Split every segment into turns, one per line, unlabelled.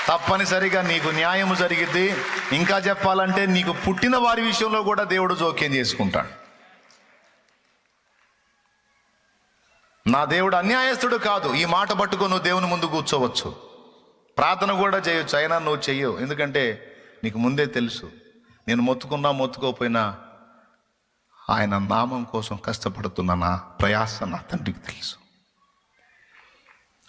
తప్పనిసరిగా నీకు న్యాయము జరిగితే, ఇంకా చెప్పాలంటే నీకు పుట్టిన వారి విషయంలో కూడా దేవుడు జోక్యం చేసుకుంటాడు. నా దేవుడు అన్యాయస్తుడు కాదు. ఈ మాట పట్టుకొని నువ్వు దేవుని ముందు కూర్చోవచ్చు, ప్రార్థన కూడా చేయొచ్చు. అయినా నువ్వు చెయ్యవు. ఎందుకంటే నీకు ముందే తెలుసు, నేను మొత్తుకున్నా మొత్తుకోపోయినా ఆయన నామం కోసం కష్టపడుతున్న నా ప్రయాస నా తండ్రికి తెలుసు.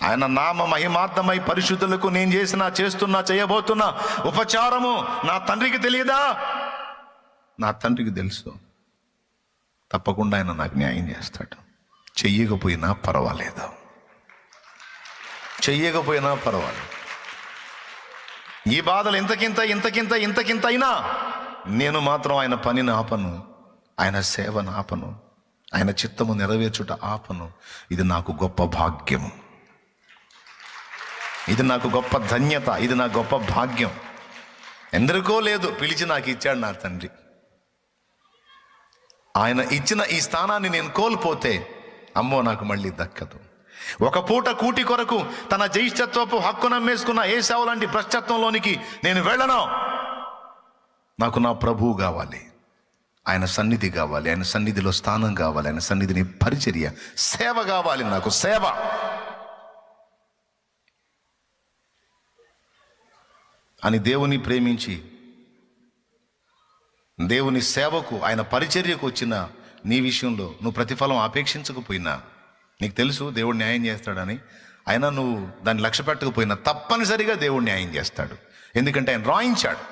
ఆయన నామ మహిమార్థమై పరిశుద్ధులకు నేను చేస్తున్నా చేయబోతున్నా ఉపచారము నా తండ్రికి తెలియదా? నా తండ్రికి తెలుసు. తప్పకుండా ఆయన నాకు న్యాయం చేస్తాడు. చెయ్యకపోయినా పర్వాలేదు, చెయ్యకపోయినా పర్వాలేదు. ఈ బాధలు ఇంతకింత అయినా నేను మాత్రం ఆయన పనిని ఆపను, ఆయన సేవను ఆపను, ఆయన చిత్తము నెరవేర్చుట ఆపను. ఇది నాకు గొప్ప భాగ్యము, ఇది నాకు గొప్ప ధన్యత, ఇది నాకు గొప్ప భాగ్యం. ఎందరికో లేదు, పిలిచి నాకు ఇచ్చాడు నా తండ్రి. ఆయన ఇచ్చిన ఈ స్థానాన్ని నేను కోల్పోతే అమ్మో నాకు మళ్ళీ దక్కదు. ఒక పూట కూటి కొరకు తన జ్యేష్ఠత్వపు హక్కు నమ్మేసుకున్న ఏశావు లాంటి భ్రష్టత్వంలోనికి నేను వెళ్ళను. నాకు నా ప్రభువు కావాలి, ఆయన సన్నిధి కావాలి, ఆయన సన్నిధిలో స్థానం కావాలి, ఆయన సన్నిధిని పరిచర్య సేవ కావాలి. నాకు సేవ. అని దేవుని ప్రేమించి దేవుని సేవకు ఆయన పరిచర్యకు వచ్చిన నీ విషయంలో నువ్వు ప్రతిఫలం అపేక్షించకపోయినా, నీకు తెలుసు దేవుడు న్యాయం చేస్తాడని, అయినా నువ్వు దాన్ని లక్ష్య పెట్టకపోయినా తప్పనిసరిగా దేవుడు న్యాయం చేస్తాడు. ఎందుకంటే ఆయన రాయించాడు,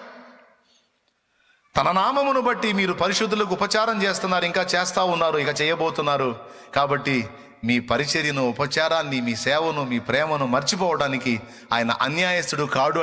తన నామమును బట్టి మీరు పరిశుద్ధులకు ఉపచారం చేస్తున్నారు, ఇంకా చేస్తూ ఉన్నారు, ఇక చేయబోతున్నారు. కాబట్టి మీ పరిచర్యను, ఉపచారాన్ని, మీ సేవను, మీ ప్రేమను మర్చిపోవడానికి ఆయన అన్యాయస్తుడు కాడు.